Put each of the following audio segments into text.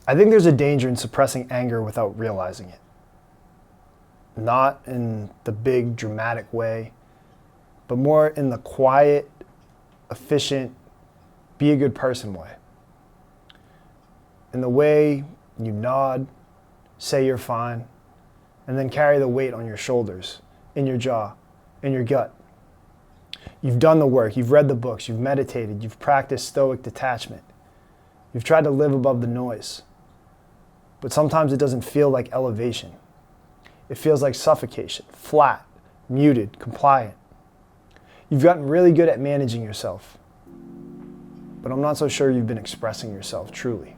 I think there's a danger in suppressing anger without realizing it. Not in the big dramatic way, but more in the quiet, efficient, be a good person way. In the way you nod, say you're fine, and then carry the weight on your shoulders, in your jaw, in your gut. You've done the work, you've read the books, you've meditated, you've practiced stoic detachment. You've tried to live above the noise. But sometimes it doesn't feel like elevation. It feels like suffocation, flat, muted, compliant. You've gotten really good at managing yourself, but I'm not so sure you've been expressing yourself truly.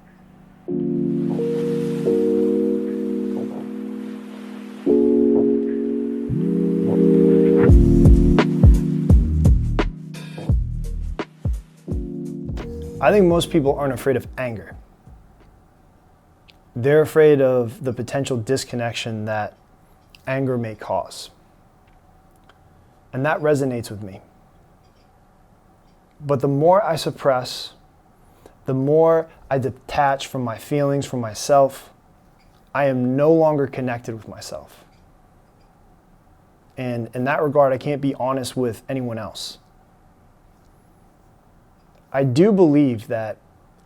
I think most people aren't afraid of anger. They're afraid of the potential disconnection that anger may cause. And that resonates with me. But the more I suppress, the more I detach from my feelings, from myself, I am no longer connected with myself. And in that regard, I can't be honest with anyone else. I do believe that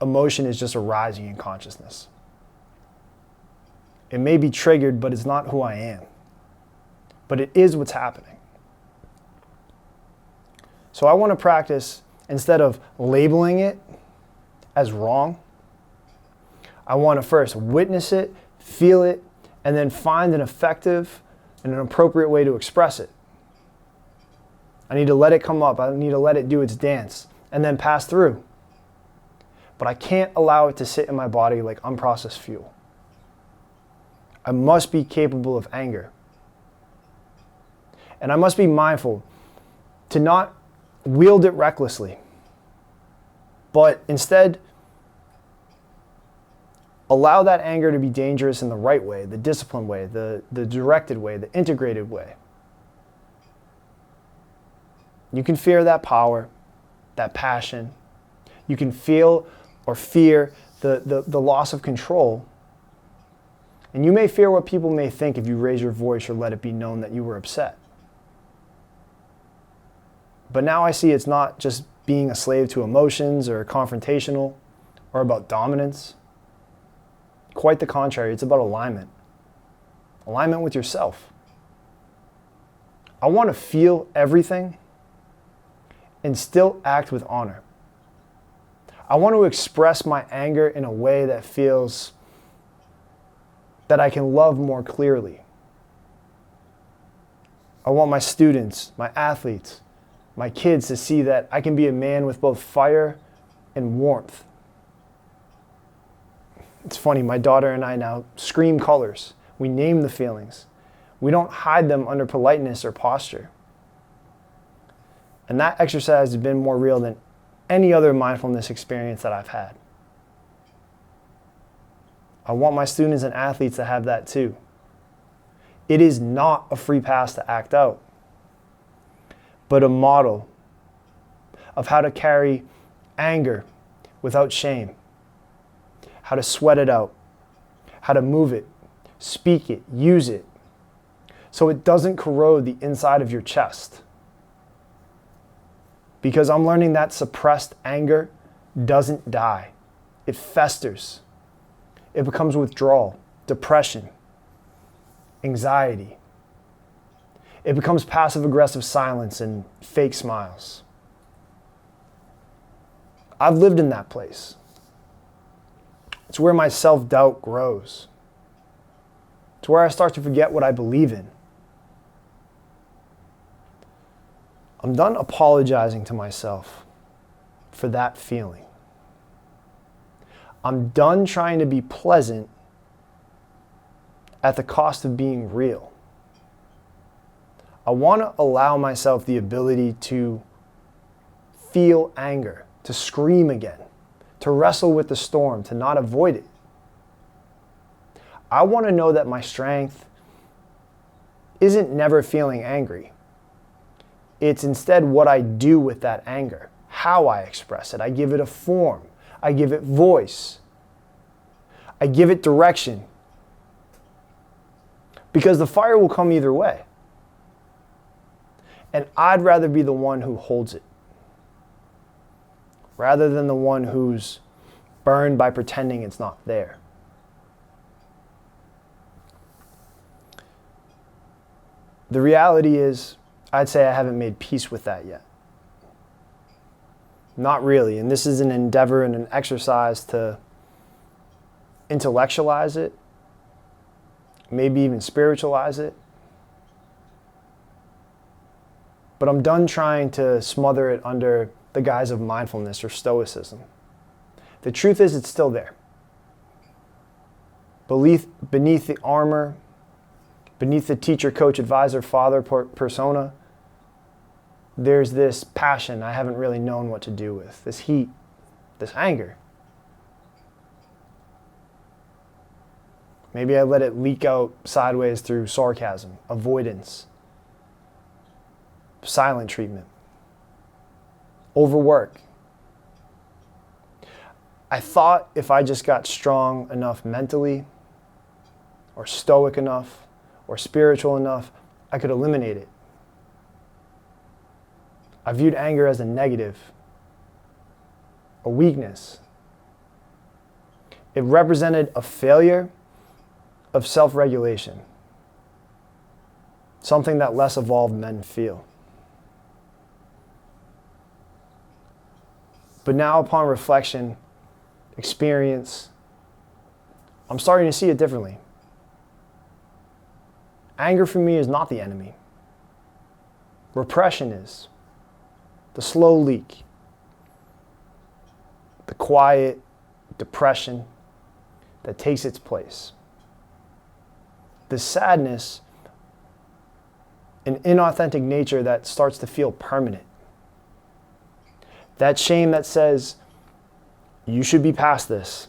emotion is just arising in consciousness. It may be triggered, but it's not who I am. But it is what's happening. So I want to practice, instead of labeling it as wrong, I want to first witness it, feel it, and then find an effective and an appropriate way to express it. I need to let it come up. I need to let it do its dance and then pass through. But I can't allow it to sit in my body like unprocessed fuel. I must be capable of anger. And I must be mindful to not wield it recklessly, but instead allow that anger to be dangerous in the right way, the disciplined way, the directed way, the integrated way. You can fear that power, that passion. You can feel or fear the loss of control. And you may fear what people may think if you raise your voice or let it be known that you were upset. But now I see it's not just being a slave to emotions or confrontational or about dominance. Quite the contrary, it's about alignment. Alignment with yourself. I want to feel everything and still act with honor. I want to express my anger in a way that feels that I can love more clearly. I want my students, my athletes, my kids to see that I can be a man with both fire and warmth. It's funny, my daughter and I now scream colors. We name the feelings. We don't hide them under politeness or posture. And that exercise has been more real than any other mindfulness experience that I've had. I want my students and athletes to have that too. It is not a free pass to act out, but a model of how to carry anger without shame, how to sweat it out, how to move it, speak it, use it, so it doesn't corrode the inside of your chest. Because I'm learning that suppressed anger doesn't die. It festers. It becomes withdrawal, depression, anxiety. It becomes passive-aggressive silence and fake smiles. I've lived in that place. It's where my self-doubt grows. It's where I start to forget what I believe in. I'm done apologizing to myself for that feeling. I'm done trying to be pleasant at the cost of being real. I want to allow myself the ability to feel anger, to scream again, to wrestle with the storm, to not avoid it. I want to know that my strength isn't never feeling angry. It's instead what I do with that anger, how I express it. I give it a form. I give it voice. I give it direction. Because the fire will come either way. And I'd rather be the one who holds it, rather than the one who's burned by pretending it's not there. The reality is, I'd say I haven't made peace with that yet. Not really. And this is an endeavor and an exercise to intellectualize it, maybe even spiritualize it. But I'm done trying to smother it under the guise of mindfulness or stoicism. The truth is, it's still there. Beneath the armor, beneath the teacher, coach, advisor, father persona, there's this passion I haven't really known what to do with, this heat, this anger. Maybe I let it leak out sideways through sarcasm, avoidance, silent treatment, overwork. I thought if I just got strong enough mentally, or stoic enough, or spiritual enough, I could eliminate it. I viewed anger as a negative, a weakness. It represented a failure of self-regulation, something that less evolved men feel. But now, upon reflection, experience, I'm starting to see it differently. Anger for me is not the enemy. Repression is. The slow leak. The quiet depression that takes its place. The sadness, an inauthentic nature that starts to feel permanent. That shame that says, you should be past this.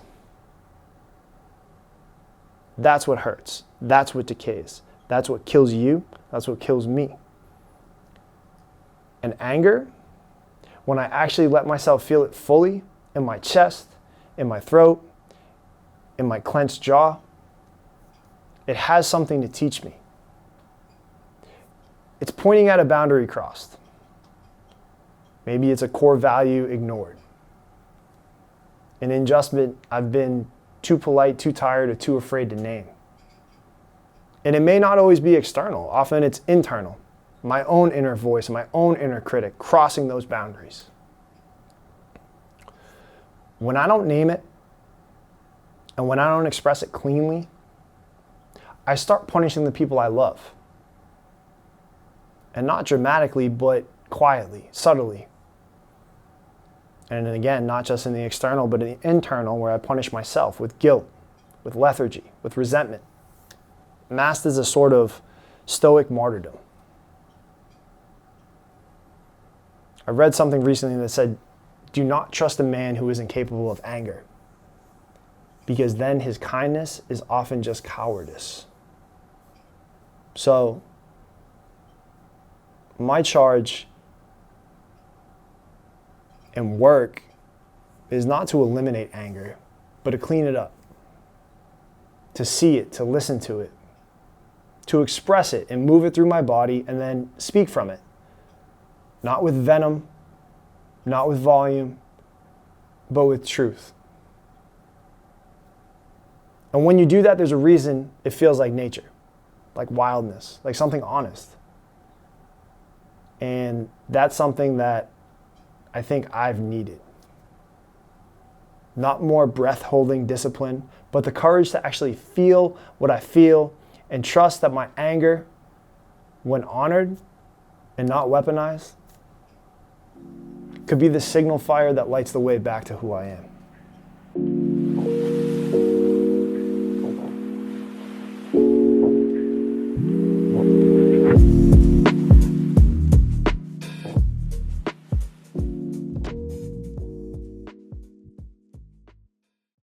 That's what hurts. That's what decays. That's what kills you. That's what kills me. And anger, when I actually let myself feel it fully in my chest, in my throat, in my clenched jaw, it has something to teach me. It's pointing at a boundary crossed. Maybe it's a core value ignored. An adjustment I've been too polite, too tired, or too afraid to name. And it may not always be external. Often it's internal. My own inner voice, my own inner critic, crossing those boundaries. When I don't name it, and when I don't express it cleanly, I start punishing the people I love. And not dramatically, but quietly, subtly. And again, not just in the external, but in the internal, where I punish myself with guilt, with lethargy, with resentment, masked as a sort of stoic martyrdom. I read something recently that said, do not trust a man who is incapable of anger, because then his kindness is often just cowardice. So, my charge and work is not to eliminate anger, but to clean it up, to see it, to listen to it, to express it and move it through my body and then speak from it. Not with venom, not with volume, but with truth. And when you do that, there's a reason it feels like nature, like wildness, like something honest. And that's something that I think I've needed. Not more breath-holding discipline, but the courage to actually feel what I feel and trust that my anger, when honored and not weaponized, could be the signal fire that lights the way back to who I am.